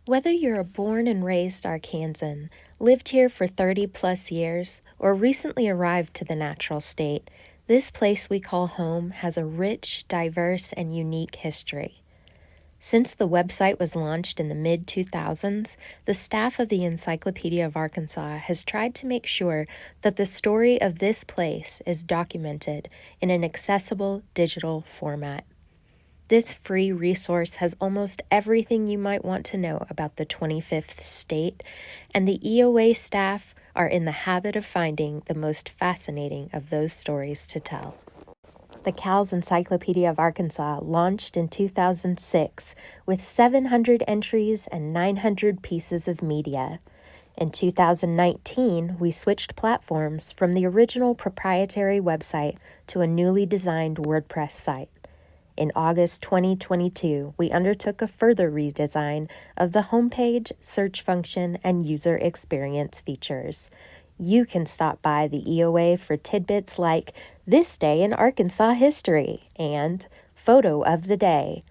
Whether you're a born and raised Arkansan, lived here for 30 plus years, or recently arrived to the natural state, this place we call home has a rich, diverse, and unique history. Since the website was launched in the mid-2000s, the staff of the Encyclopedia of Arkansas has tried to make sure that the story of this place is documented in an accessible digital format. This free resource has almost everything you might want to know about the 25th state, and the EOA staff are in the habit of finding the most fascinating of those stories to tell. The CAL's Encyclopedia of Arkansas launched in 2006 with 700 entries and 900 pieces of media. In 2019, we switched platforms from the original proprietary website to a newly designed WordPress site. In August 2022, we undertook a further redesign of the homepage, search function, and user experience features. You can stop by the EOA for tidbits like This Day in Arkansas History and Photo of the Day,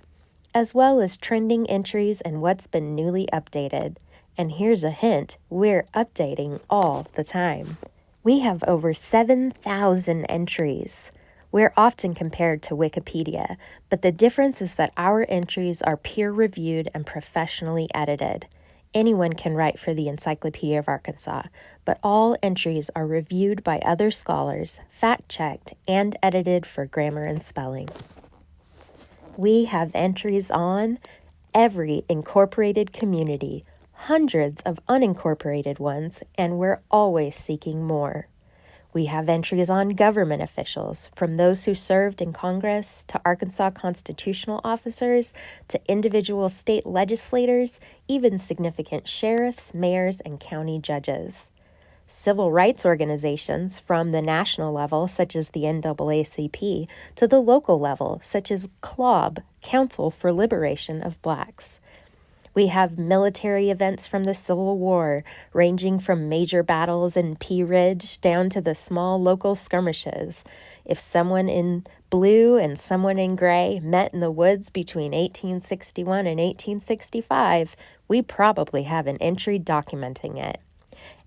as well as trending entries and what's been newly updated. And here's a hint, we're updating all the time. We have over 7,000 entries. We're often compared to Wikipedia, but the difference is that our entries are peer-reviewed and professionally edited. Anyone can write for the Encyclopedia of Arkansas, but all entries are reviewed by other scholars, fact-checked, and edited for grammar and spelling. We have entries on every incorporated community, hundreds of unincorporated ones, and we're always seeking more. We have entries on government officials, from those who served in Congress to Arkansas constitutional officers to individual state legislators, even significant sheriffs, mayors, and county judges. Civil rights organizations from the national level, such as the NAACP, to the local level, such as CLOB, Council for Liberation of Blacks. We have military events from the Civil War, ranging from major battles in Pea Ridge down to the small local skirmishes. If someone in blue and someone in gray met in the woods between 1861 and 1865, we probably have an entry documenting it.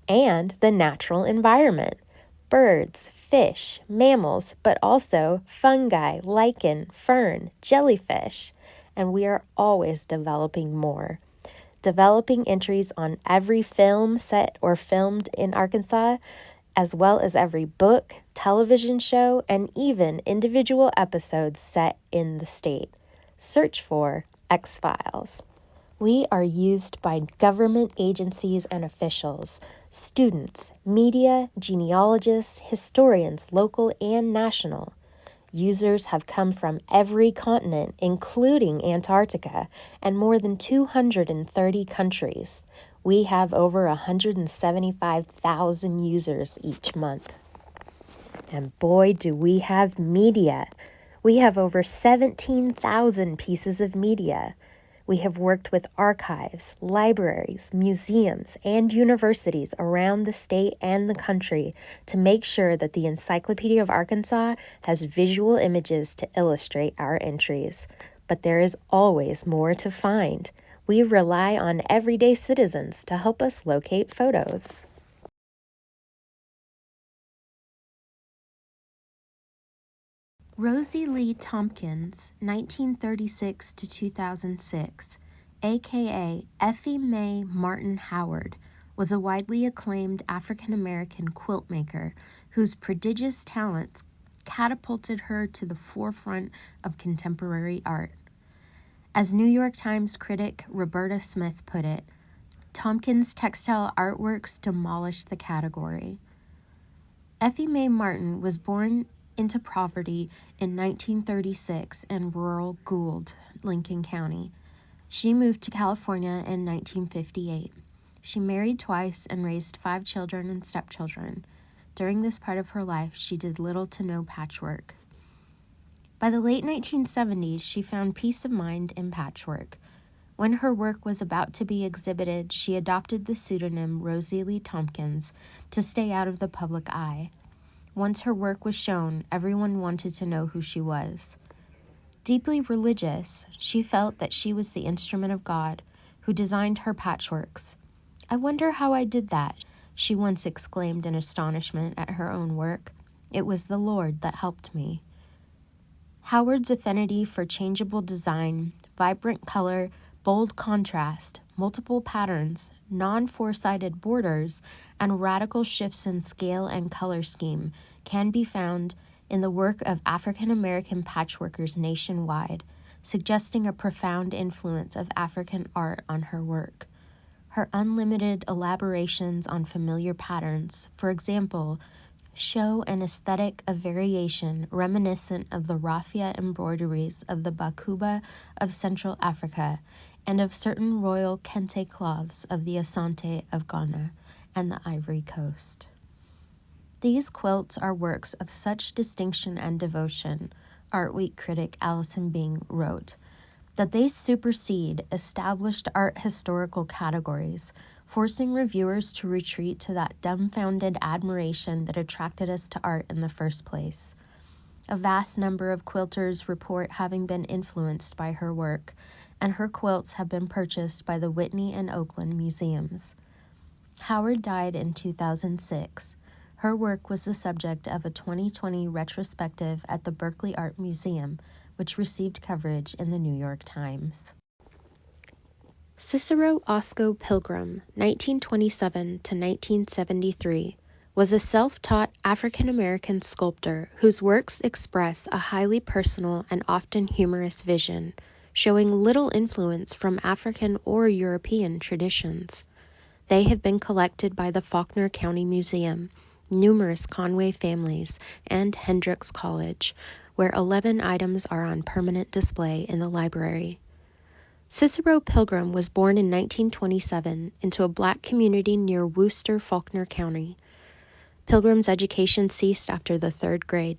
And the natural environment. Birds, fish, mammals, but also fungi, lichen, fern, jellyfish. And we are always developing more. Developing entries on every film set or filmed in Arkansas, as well as every book, television show, and even individual episodes set in the state. Search for X-Files. We are used by government agencies and officials, students, media, genealogists, historians, local and national. Users have come from every continent, including Antarctica, and more than 230 countries. We have over 175,000 users each month. And boy, do we have media. We have over 17,000 pieces of media. We have worked with archives, libraries, museums, and universities around the state and the country to make sure that the Encyclopedia of Arkansas has visual images to illustrate our entries. But there is always more to find. We rely on everyday citizens to help us locate photos. Rosie Lee Tompkins, 1936 to 2006, aka Effie Mae Martin Howard, was a widely acclaimed African-American quilt maker whose prodigious talents catapulted her to the forefront of contemporary art. As New York Times critic Roberta Smith put it, Tompkins' textile artworks demolished the category. Effie Mae Martin was born into poverty in 1936 in rural Gould, Lincoln County. She moved to California in 1958. She married twice and raised 5 children and stepchildren. During this part of her life, she did little to no patchwork. By the late 1970s, she found peace of mind in patchwork. When her work was about to be exhibited, she adopted the pseudonym Rosie Lee Tompkins to stay out of the public eye. Once her work was shown, everyone wanted to know who she was. Deeply religious, she felt that she was the instrument of God, who designed her patchworks. "I wonder how I did that," she once exclaimed in astonishment at her own work. "It was the Lord that helped me." Howard's affinity for changeable design, vibrant color, bold contrast, multiple patterns, non-four-sided borders, and radical shifts in scale and color scheme can be found in the work of African American patchworkers nationwide, suggesting a profound influence of African art on her work. Her unlimited elaborations on familiar patterns, for example, show an aesthetic of variation reminiscent of the raffia embroideries of the Bakuba of Central Africa and of certain royal kente cloths of the Asante of Ghana and the Ivory Coast. These quilts are works of such distinction and devotion, Art Week critic Allison Bing wrote, that they supersede established art historical categories, forcing reviewers to retreat to that dumbfounded admiration that attracted us to art in the first place. A vast number of quilters report having been influenced by her work, and her quilts have been purchased by the Whitney and Oakland museums. Howard died in 2006. Her work was the subject of a 2020 retrospective at the Berkeley Art Museum, which received coverage in the New York Times. Cicero Osco Pilgrim, 1927 to 1973, was a self-taught African-American sculptor whose works express a highly personal and often humorous vision, showing little influence from African or European traditions. They have been collected by the Faulkner County Museum, numerous Conway families, and Hendrix College, where 11 items are on permanent display in the library. Cicero Pilgrim was born in 1927 into a black community near Wooster, Faulkner County. Pilgrim's education ceased after the 3rd grade.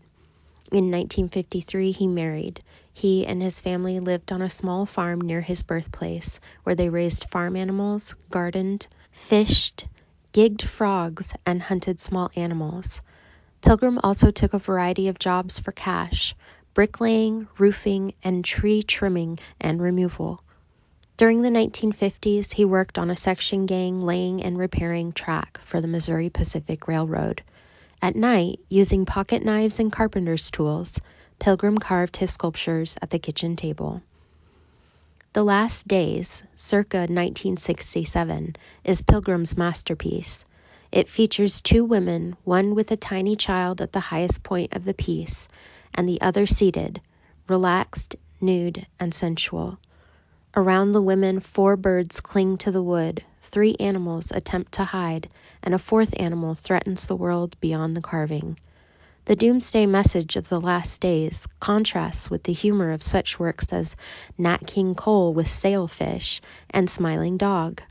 In 1953, he married. He and his family lived on a small farm near his birthplace, where they raised farm animals, gardened, fished, gigged frogs, and hunted small animals. Pilgrim also took a variety of jobs for cash: bricklaying, roofing, and tree trimming and removal. During the 1950s, he worked on a section gang laying and repairing track for the Missouri Pacific Railroad. At night, using pocket knives and carpenter's tools, Pilgrim carved his sculptures at the kitchen table. The Last Days, circa 1967, is Pilgrim's masterpiece. It features 2 women, one with a tiny child at the highest point of the piece, and the other seated, relaxed, nude, and sensual. Around the women, 4 birds cling to the wood, 3 animals attempt to hide, and a 4th animal threatens the world beyond the carving. The doomsday message of the last days contrasts with the humor of such works as Nat King Cole with Sailfish and Smiling Dog.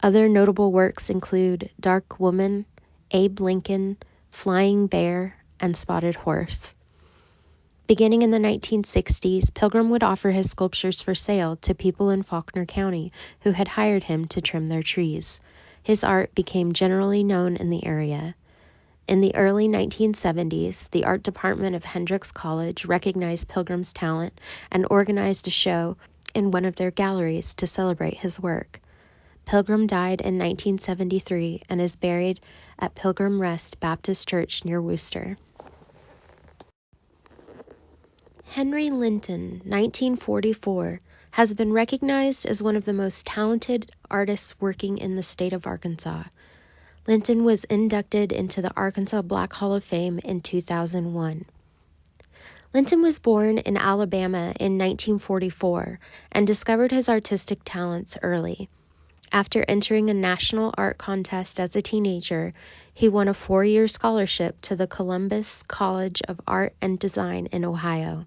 Other notable works include Dark Woman, Abe Lincoln, Flying Bear, and Spotted Horse. Beginning in the 1960s, Pilgrim would offer his sculptures for sale to people in Faulkner County who had hired him to trim their trees. His art became generally known in the area. In the early 1970s, the art department of Hendrix College recognized Pilgrim's talent and organized a show in one of their galleries to celebrate his work. Pilgrim died in 1973 and is buried at Pilgrim Rest Baptist Church near Wooster. Henri Linton, 1944, has been recognized as one of the most talented artists working in the state of Arkansas. Linton was inducted into the Arkansas Black Hall of Fame in 2001. Linton was born in Alabama in 1944 and discovered his artistic talents early. After entering a national art contest as a teenager, he won a 4-year scholarship to the Columbus College of Art and Design in Ohio.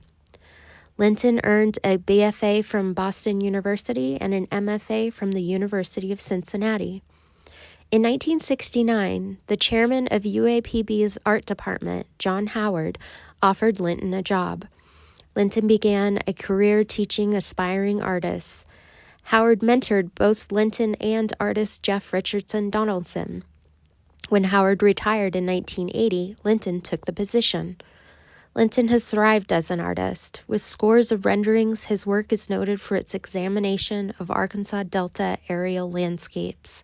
Linton earned a BFA from Boston University and an MFA from the University of Cincinnati. In 1969, the chairman of UAPB's art department, John Howard, offered Linton a job. Linton began a career teaching aspiring artists. Howard mentored both Linton and artist Jeff Richardson Donaldson. When Howard retired in 1980, Linton took the position. Linton has thrived as an artist. With scores of renderings, his work is noted for its examination of Arkansas Delta aerial landscapes.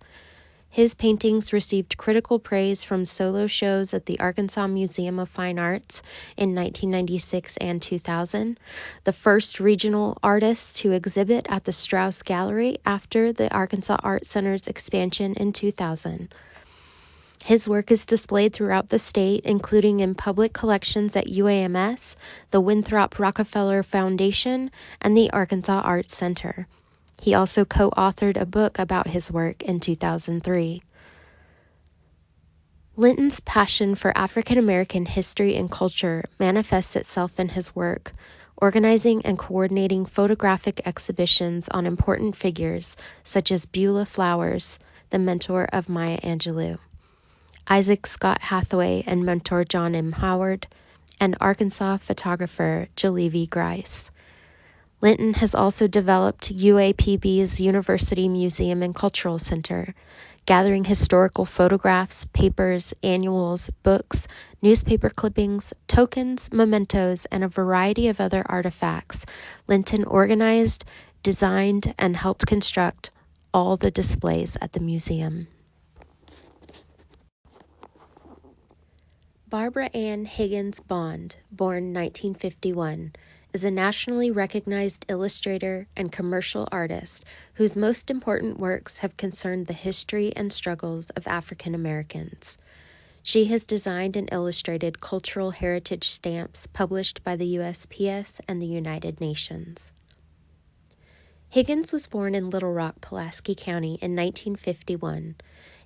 His paintings received critical praise from solo shows at the Arkansas Museum of Fine Arts in 1996 and 2000, the first regional artists to exhibit at the Strauss Gallery after the Arkansas Art Center's expansion in 2000. His work is displayed throughout the state, including in public collections at UAMS, the Winthrop Rockefeller Foundation, and the Arkansas Art Center. He also co-authored a book about his work in 2003. Linton's passion for African American history and culture manifests itself in his work, organizing and coordinating photographic exhibitions on important figures such as Beulah Flowers, the mentor of Maya Angelou, Isaac Scott Hathaway and mentor John M. Howard, and Arkansas photographer Geleve Grice. Linton has also developed UAPB's University Museum and Cultural Center, gathering historical photographs, papers, annuals, books, newspaper clippings, tokens, mementos, and a variety of other artifacts. Linton organized, designed, and helped construct all the displays at the museum. Barbara Ann Higgins Bond, born 1951, is a nationally recognized illustrator and commercial artist whose most important works have concerned the history and struggles of African Americans. She has designed and illustrated cultural heritage stamps published by the USPS and the United Nations. Higgins was born in Little Rock, Pulaski County in 1951.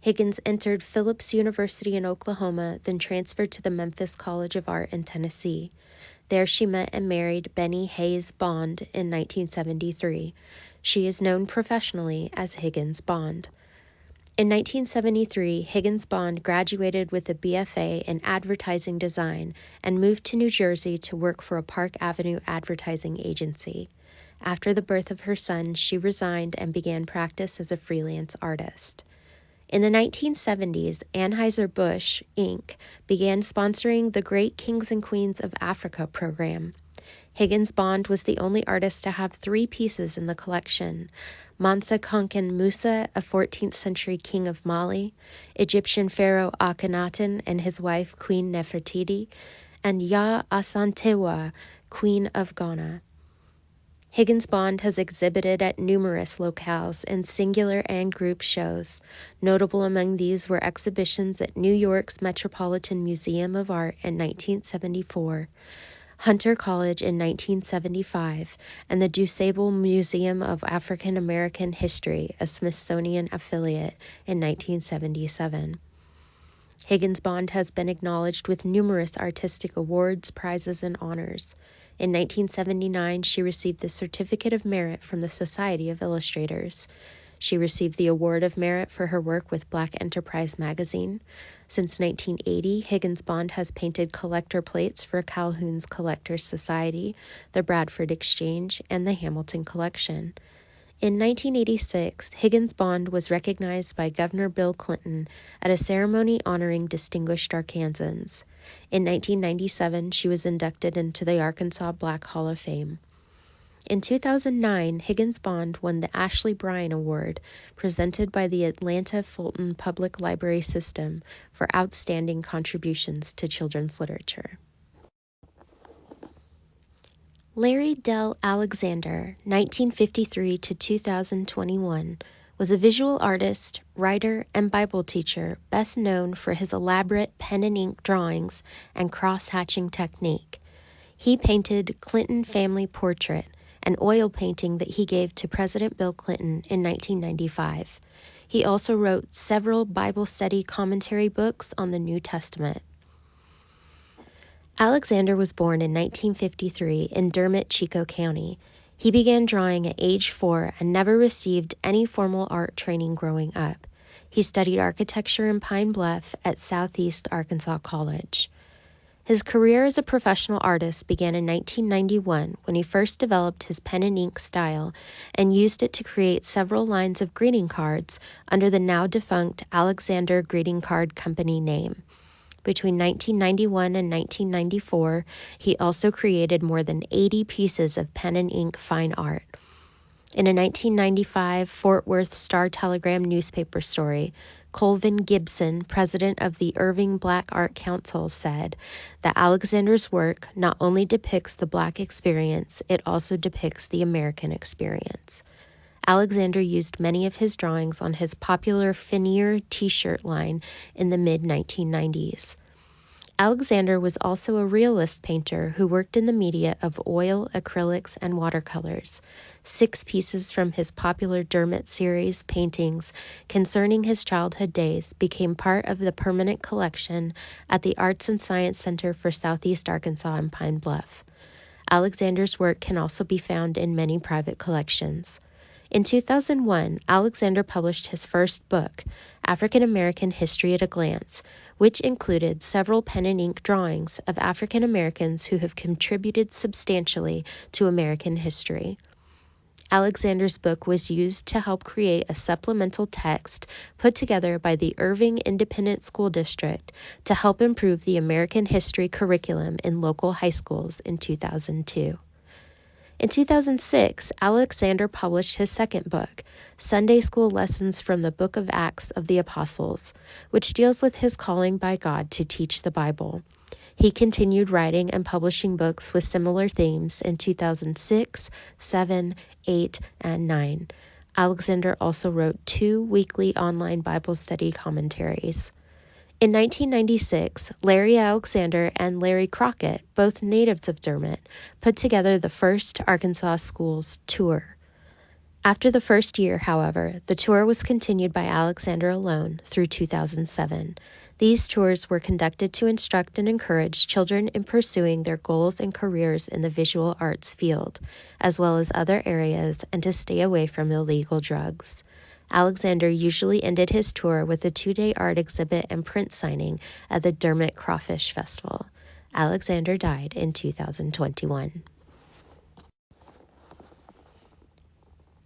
Higgins entered Phillips University in Oklahoma, then transferred to the Memphis College of Art in Tennessee. There she met and married Benny Hayes Bond in 1973. She is known professionally as Higgins Bond. In 1973, Higgins Bond graduated with a BFA in advertising design and moved to New Jersey to work for a Park Avenue advertising agency. After the birth of her son, she resigned and began practice as a freelance artist. In the 1970s, Anheuser-Busch, Inc. began sponsoring the Great Kings and Queens of Africa program. Higgins Bond was the only artist to have 3 pieces in the collection: Mansa Konkan Musa, a 14th century king of Mali, Egyptian pharaoh Akhenaten and his wife Queen Nefertiti, and Ya Asantewa, Queen of Ghana. Higgins Bond has exhibited at numerous locales in singular and group shows. Notable among these were exhibitions at New York's Metropolitan Museum of Art in 1974, Hunter College in 1975, and the DuSable Museum of African American History, a Smithsonian affiliate, in 1977. Higgins Bond has been acknowledged with numerous artistic awards, prizes, and honors. In 1979, she received the Certificate of Merit from the Society of Illustrators. She received the Award of Merit for her work with Black Enterprise magazine. Since 1980, Higgins Bond has painted collector plates for Calhoun's Collectors Society, the Bradford Exchange, and the Hamilton Collection. In 1986, Higgins Bond was recognized by Governor Bill Clinton at a ceremony honoring distinguished Arkansans. In 1997, she was inducted into the Arkansas Black Hall of Fame. In 2009, Higgins Bond won the Ashley Bryan Award, presented by the Atlanta Fulton Public Library System for outstanding contributions to children's literature. Larry Dell Alexander, 1953 to 2021, was a visual artist, writer, and Bible teacher best known for his elaborate pen and ink drawings and cross-hatching technique. He painted Clinton Family Portrait, an oil painting that he gave to President Bill Clinton in 1995. He also wrote several Bible study commentary books on the New Testament. Alexander was born in 1953 in Dermot, Chico County. He began drawing at age 4 and never received any formal art training growing up. He studied architecture in Pine Bluff at Southeast Arkansas College. His career as a professional artist began in 1991 when he first developed his pen and ink style and used it to create several lines of greeting cards under the now defunct Alexander Greeting Card Company name. Between 1991 and 1994, he also created more than 80 pieces of pen and ink fine art. In a 1995 Fort Worth Star-Telegram newspaper story, Colvin Gibson, president of the Irving Black Art Council, said that Alexander's work not only depicts the Black experience, it also depicts the American experience. Alexander used many of his drawings on his popular Finier t-shirt line in the mid-1990s. Alexander was also a realist painter who worked in the media of oil, acrylics, and watercolors. 6 pieces from his popular Dermot series paintings concerning his childhood days became part of the permanent collection at the Arts and Science Center for Southeast Arkansas in Pine Bluff. Alexander's work can also be found in many private collections. In 2001, Alexander published his first book, African American History at a Glance, which included several pen and ink drawings of African Americans who have contributed substantially to American history. Alexander's book was used to help create a supplemental text put together by the Irving Independent School District to help improve the American history curriculum in local high schools in 2002. In 2006, Alexander published his second book, Sunday School Lessons from the Book of Acts of the Apostles, which deals with his calling by God to teach the Bible. He continued writing and publishing books with similar themes in 2006, 7, 8, and 9. Alexander also wrote 2 weekly online Bible study commentaries. In 1996, Larry Alexander and Larry Crockett, both natives of Dermot, put together the first Arkansas Schools tour. After the first year, however, the tour was continued by Alexander alone through 2007. These tours were conducted to instruct and encourage children in pursuing their goals and careers in the visual arts field, as well as other areas, and to stay away from illegal drugs. Alexander usually ended his tour with a 2-day art exhibit and print signing at the Dermot Crawfish Festival. Alexander died in 2021.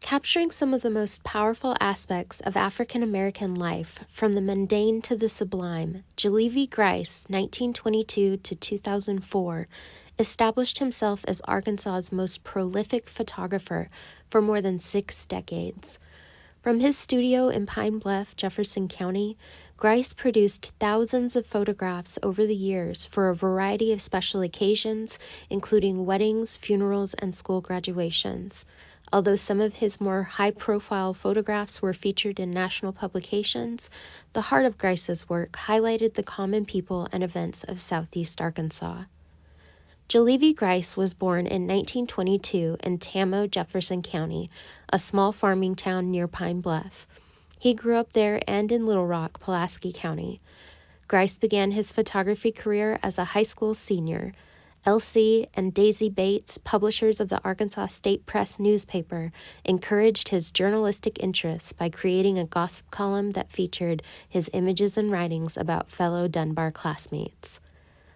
Capturing some of the most powerful aspects of African American life, from the mundane to the sublime, Geleve Grice, 1922 to 2004, established himself as Arkansas's most prolific photographer for more than 6 decades. From his studio in Pine Bluff, Jefferson County, Grice produced thousands of photographs over the years for a variety of special occasions, including weddings, funerals, and school graduations. Although some of his more high-profile photographs were featured in national publications, the heart of Grice's work highlighted the common people and events of Southeast Arkansas. Geleve Grice was born in 1922 in Tamo, Jefferson County, a small farming town near Pine Bluff. He grew up there and in Little Rock, Pulaski County. Grice began his photography career as a high school senior. Elsie and Daisy Bates, publishers of the Arkansas State Press newspaper, encouraged his journalistic interests by creating a gossip column that featured his images and writings about fellow Dunbar classmates.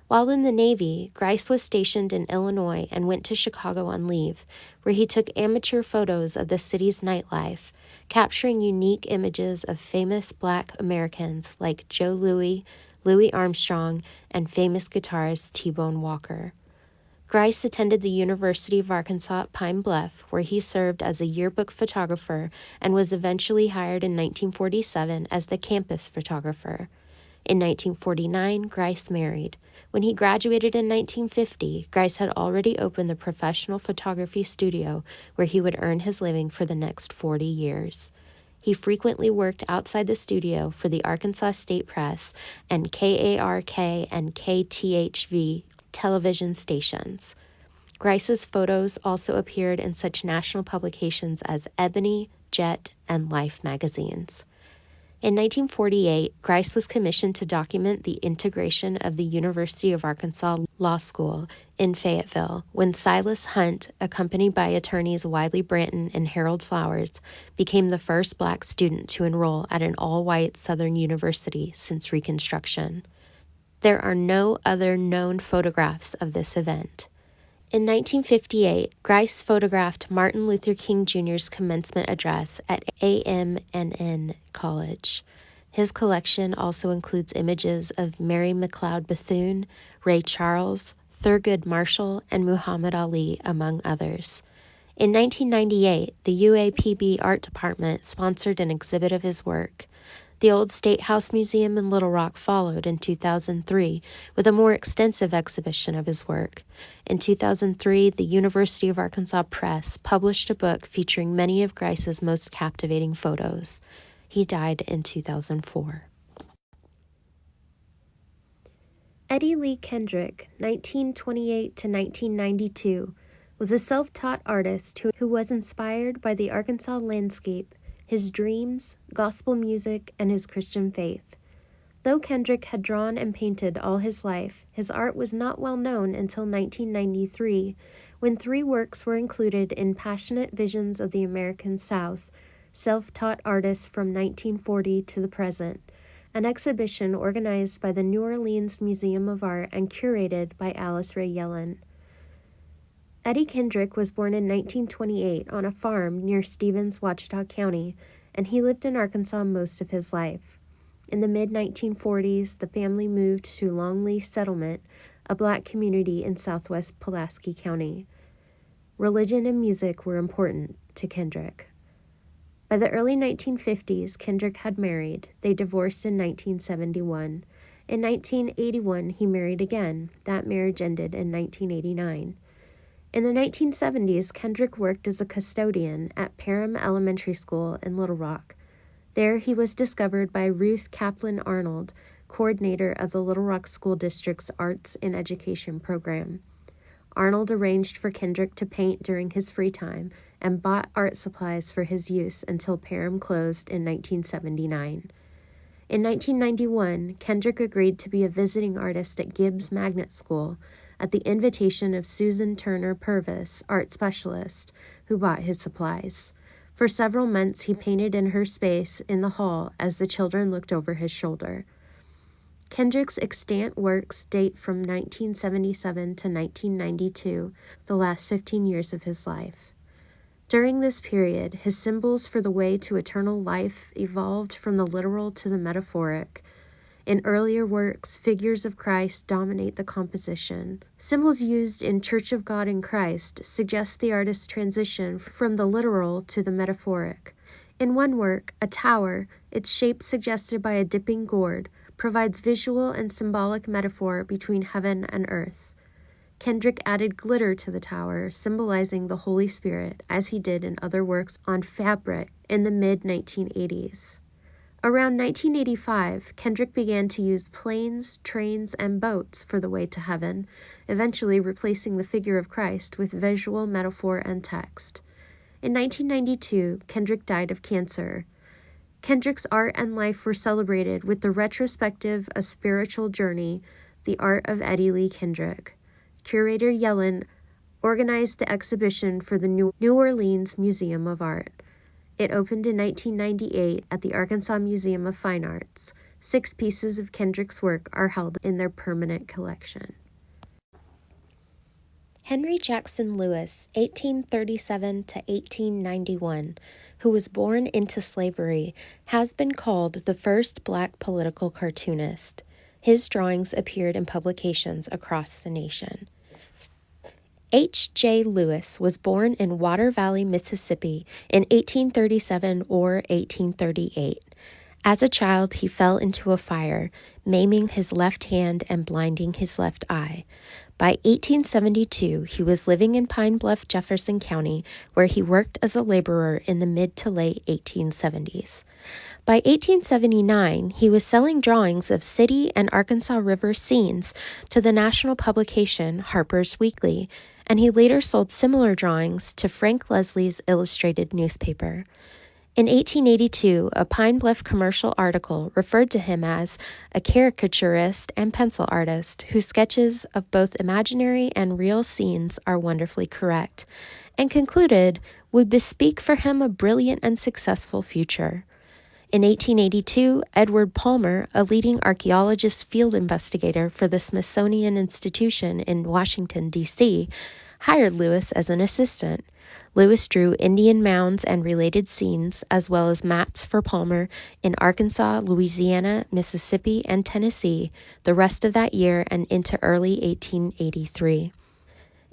While in the Navy, Grice was stationed in Illinois and went to Chicago on leave, where he took amateur photos of the city's nightlife, capturing unique images of famous Black Americans like Joe Louis, Louis Armstrong, and famous guitarist T-Bone Walker. Grice attended the University of Arkansas at Pine Bluff, where he served as a yearbook photographer and was eventually hired in 1947 as the campus photographer. In 1949, Grice married. When he graduated in 1950, Grice had already opened the professional photography studio where he would earn his living for the next 40 years. He frequently worked outside the studio for the Arkansas State Press and KARK and KTHV television stations. Grice's photos also appeared in such national publications as Ebony, Jet, and Life magazines. In 1948, Grice was commissioned to document the integration of the University of Arkansas Law School in Fayetteville when Silas Hunt, accompanied by attorneys Wiley Branton and Harold Flowers, became the first Black student to enroll at an all-white Southern university since Reconstruction. There are no other known photographs of this event. In 1958, Grice photographed Martin Luther King Jr.'s commencement address at AMNN College. His collection also includes images of Mary McLeod Bethune, Ray Charles, Thurgood Marshall, and Muhammad Ali, among others. In 1998, the UAPB Art Department sponsored an exhibit of his work. The Old State House Museum in Little Rock followed in 2003 with a more extensive exhibition of his work. In 2003, the University of Arkansas Press published a book featuring many of Grice's most captivating photos. He died in 2004. Earlee Lee Kendrick, 1928 to 1992, was a self-taught artist who was inspired by the Arkansas landscape, his dreams, gospel music, and his Christian faith. Though Kendrick had drawn and painted all his life, his art was not well known until 1993, when 3 works were included in Passionate Visions of the American South, Self-Taught Artists from 1940 to the Present, an exhibition organized by the New Orleans Museum of Art and curated by Alice Ray Yellen. Eddie Kendrick was born in 1928 on a farm near Stevens, Ouachita County, and he lived in Arkansas most of his life. In the mid-1940s, the family moved to Longleaf Settlement, a black community in southwest Pulaski County. Religion and music were important to Kendrick. By the early 1950s, Kendrick had married. They divorced in 1971. In 1981, he married again. That marriage ended in 1989. In the 1970s, Kendrick worked as a custodian at Parham Elementary School in Little Rock. There, he was discovered by Ruth Kaplan Arnold, coordinator of the Little Rock School District's Arts and Education program. Arnold arranged for Kendrick to paint during his free time and bought art supplies for his use until Parham closed in 1979. In 1991, Kendrick agreed to be a visiting artist at Gibbs Magnet School at the invitation of Susan Turner Purvis, art specialist, who bought his supplies. For several months, he painted in her space in the hall as the children looked over his shoulder. Kendrick's extant works date from 1977 to 1992, the last 15 years of his life. During this period, his symbols for the way to eternal life evolved from the literal to the metaphoric. In earlier works, figures of Christ dominate the composition. Symbols used in Church of God in Christ suggest the artist's transition from the literal to the metaphoric. In one work, a tower, its shape suggested by a dipping gourd, provides visual and symbolic metaphor between heaven and earth. Kendrick added glitter to the tower, symbolizing the Holy Spirit, as he did in other works on fabric in the mid-1980s. Around 1985, Kendrick began to use planes, trains, and boats for the way to heaven, eventually replacing the figure of Christ with visual metaphor and text. In 1992, Kendrick died of cancer. Kendrick's art and life were celebrated with the retrospective A Spiritual Journey, The Art of Earlee Lee Kendrick. Curator Yellen organized the exhibition for the New Orleans Museum of Art. It opened in 1998 at the Arkansas Museum of Fine Arts. 6 pieces of Kendrick's work are held in their permanent collection. Henry Jackson Lewis, 1837 to 1891, who was born into slavery, has been called the first black political cartoonist. His drawings appeared in publications across the nation. H.J. Lewis was born in Water Valley, Mississippi in 1837 or 1838. As a child, he fell into a fire, maiming his left hand and blinding his left eye. By 1872, he was living in Pine Bluff, Jefferson County, where he worked as a laborer in the mid to late 1870s. By 1879, he was selling drawings of city and Arkansas River scenes to the national publication Harper's Weekly, and he later sold similar drawings to Frank Leslie's illustrated newspaper. In 1882, a Pine Bluff commercial article referred to him as a caricaturist and pencil artist whose sketches of both imaginary and real scenes are wonderfully correct, and concluded would bespeak for him a brilliant and successful future. In 1882, Edward Palmer, a leading archaeologist field investigator for the Smithsonian Institution in Washington, D.C., hired Lewis as an assistant. Lewis drew Indian mounds and related scenes, as well as maps for Palmer in Arkansas, Louisiana, Mississippi, and Tennessee the rest of that year and into early 1883.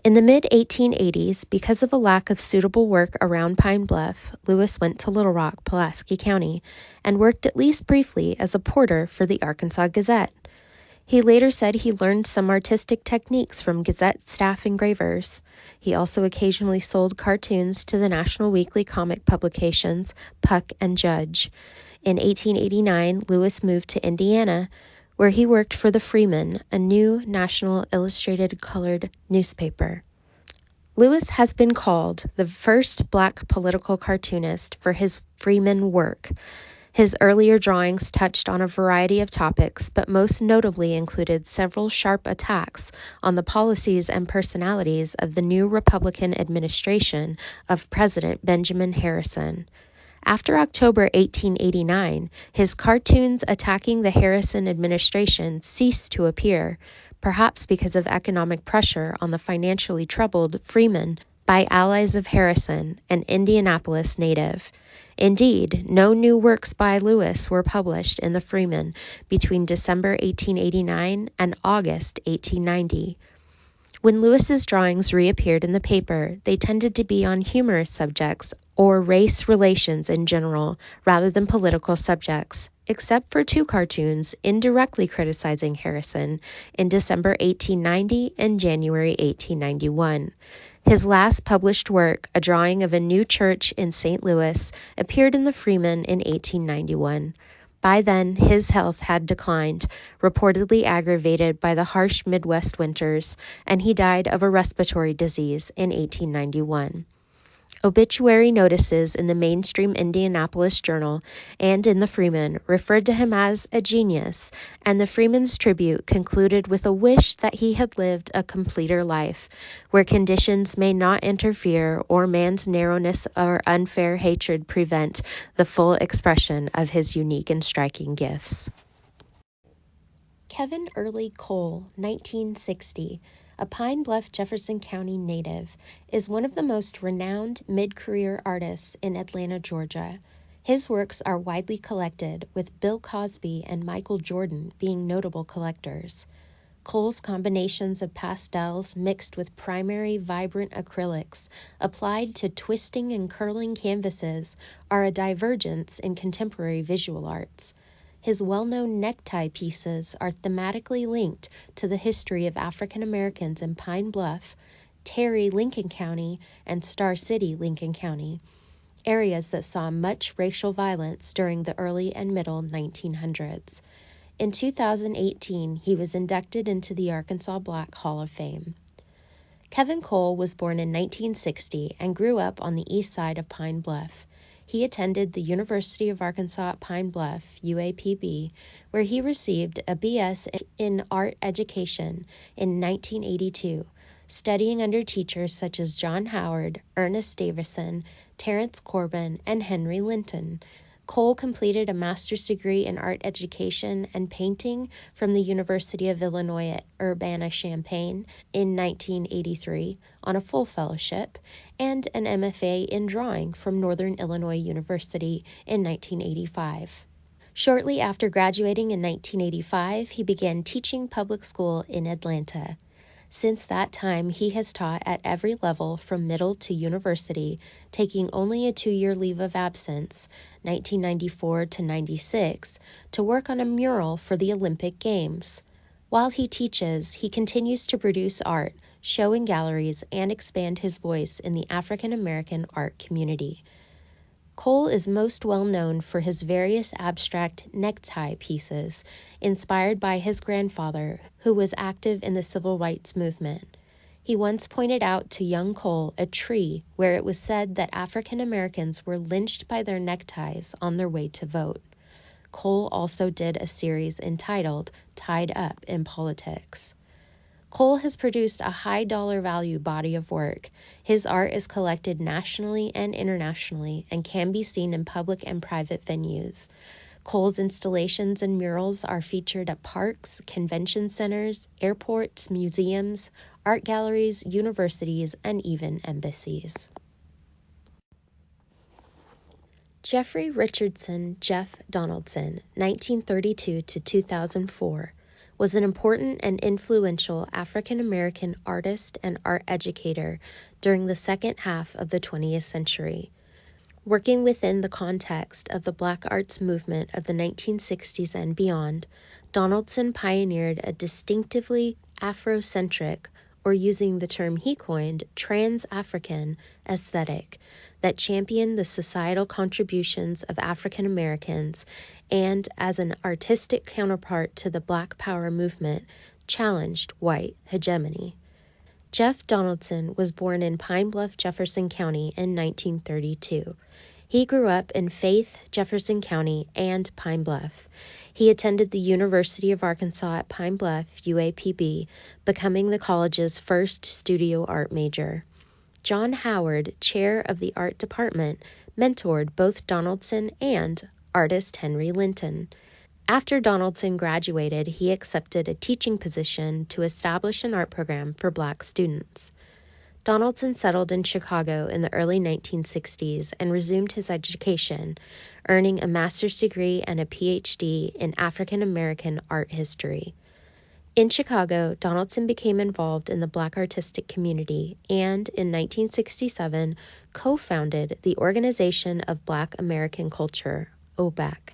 In the mid-1880s, because of a lack of suitable work around Pine Bluff, Lewis went to Little Rock, Pulaski County, and worked at least briefly as a porter for the Arkansas Gazette. He later said he learned some artistic techniques from Gazette staff engravers. He also occasionally sold cartoons to the national weekly comic publications Puck and Judge. In 1889, Lewis moved to Indiana, where he worked for the Freeman, a new national illustrated colored newspaper. Lewis has been called the first black political cartoonist for his Freeman work. His earlier drawings touched on a variety of topics, but most notably included several sharp attacks on the policies and personalities of the new Republican administration of President Benjamin Harrison. After October 1889, his cartoons attacking the Harrison administration ceased to appear, perhaps because of economic pressure on the financially troubled Freeman by allies of Harrison, an Indianapolis native. Indeed, no new works by Lewis were published in the Freeman between December 1889 and August 1890. When Lewis's drawings reappeared in the paper, they tended to be on humorous subjects or race relations in general, rather than political subjects, except for two cartoons indirectly criticizing Harrison in December 1890 and January 1891. His last published work, a drawing of a new church in St. Louis, appeared in the Freeman in 1891. By then, his health had declined, reportedly aggravated by the harsh Midwest winters, and he died of a respiratory disease in 1891. Obituary notices in the mainstream Indianapolis Journal and in the Freeman referred to him as a genius, and the Freeman's tribute concluded with a wish that he had lived a completer life, where conditions may not interfere or man's narrowness or unfair hatred prevent the full expression of his unique and striking gifts. Kevin Earlee Cole, 1960, a Pine Bluff, Jefferson County native, is one of the most renowned mid-career artists in Atlanta, Georgia. His works are widely collected, with Bill Cosby and Michael Jordan being notable collectors. Cole's combinations of pastels mixed with primary vibrant acrylics applied to twisting and curling canvases are a divergence in contemporary visual arts. His well-known necktie pieces are thematically linked to the history of African Americans in Pine Bluff, Terry, Lincoln County, and Star City, Lincoln County, areas that saw much racial violence during the early and middle 1900s. In 2018, he was inducted into the Arkansas Black Hall of Fame. Kevin Cole was born in 1960 and grew up on the east side of Pine Bluff. He attended the University of Arkansas at Pine Bluff, UAPB, where he received a BS in art education in 1982, studying under teachers such as John Howard, Ernest Davison, Terrence Corbin, and Henri Linton. Cole completed a master's degree in art education and painting from the University of Illinois at Urbana-Champaign in 1983 on a full fellowship, and an MFA in drawing from Northern Illinois University in 1985. Shortly after graduating in 1985, he began teaching public school in Atlanta. Since that time, he has taught at every level from middle to university, taking only a 2-year leave of absence, 1994 to 96, to work on a mural for the Olympic Games. While he teaches, he continues to produce art, show in galleries, and expand his voice in the African American art community. Cole is most well known for his various abstract necktie pieces, inspired by his grandfather, who was active in the civil rights movement. He once pointed out to young Cole a tree where it was said that African Americans were lynched by their neckties on their way to vote. Cole also did a series entitled Tied Up in Politics. Cole has produced a high dollar value body of work. His art is collected nationally and internationally and can be seen in public and private venues. Cole's installations and murals are featured at parks, convention centers, airports, museums, art galleries, universities, and even embassies. Jeffrey Richardson Jeff Donaldson, 1932 to 2004, was an important and influential African-American artist and art educator during the second half of the 20th century. Working within the context of the Black arts movement of the 1960s and beyond, Donaldson pioneered a distinctively Afrocentric, or using the term he coined, trans-African aesthetic that championed the societal contributions of African Americans and, as an artistic counterpart to the Black Power movement, challenged white hegemony. Jeff Donaldson was born in Pine Bluff, Jefferson County in 1932. He grew up in Faith, Jefferson County, and Pine Bluff. He attended the University of Arkansas at Pine Bluff, UAPB, becoming the college's first studio art major. John Howard, chair of the art department, mentored both Donaldson and artist Henri Linton. After Donaldson graduated, he accepted a teaching position to establish an art program for Black students. Donaldson settled in Chicago in the early 1960s and resumed his education, earning a master's degree and a PhD in African American art history. In Chicago, Donaldson became involved in the Black artistic community and, in 1967, co-founded the Organization of Black American Culture, OBAC,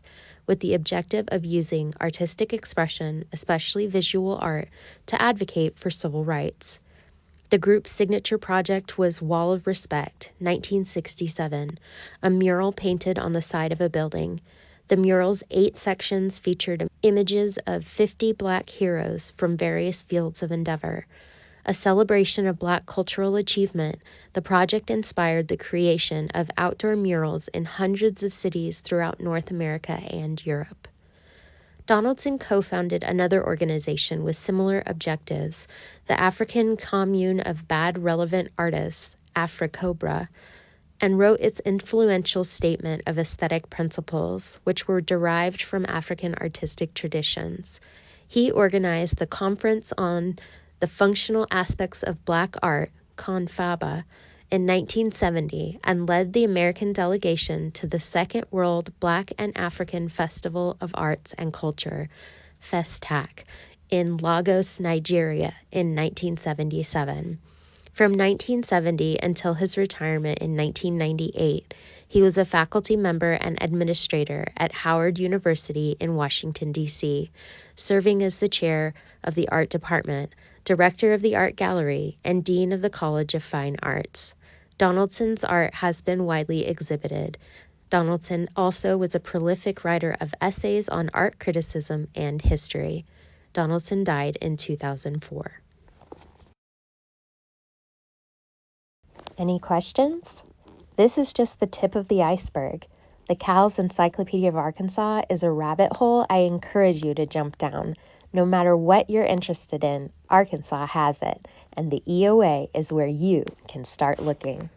with the objective of using artistic expression, especially visual art, to advocate for civil rights. The group's signature project was Wall of Respect, 1967, a mural painted on the side of a building. The mural's 8 sections featured images of 50 Black heroes from various fields of endeavor. A celebration of Black cultural achievement, the project inspired the creation of outdoor murals in hundreds of cities throughout North America and Europe. Donaldson co-founded another organization with similar objectives, the African Commune of Bad Relevant Artists, AfriCobra, and wrote its influential statement of aesthetic principles, which were derived from African artistic traditions. He organized the Conference on the Functional Aspects of Black Art, CONFABA, in 1970 and led the American delegation to the Second World Black and African Festival of Arts and Culture, FESTAC, in Lagos, Nigeria in 1977. From 1970 until his retirement in 1998, he was a faculty member and administrator at Howard University in Washington, D.C., serving as the chair of the art department, director of the art gallery, and dean of the College of Fine Arts. Donaldson's art has been widely exhibited. Donaldson also was a prolific writer of essays on art criticism and history. Donaldson died in 2004. Any questions? This is just the tip of the iceberg. The Cal's Encyclopedia of Arkansas is a rabbit hole I encourage you to jump down. No matter what you're interested in, Arkansas has it, and the EOA is where you can start looking.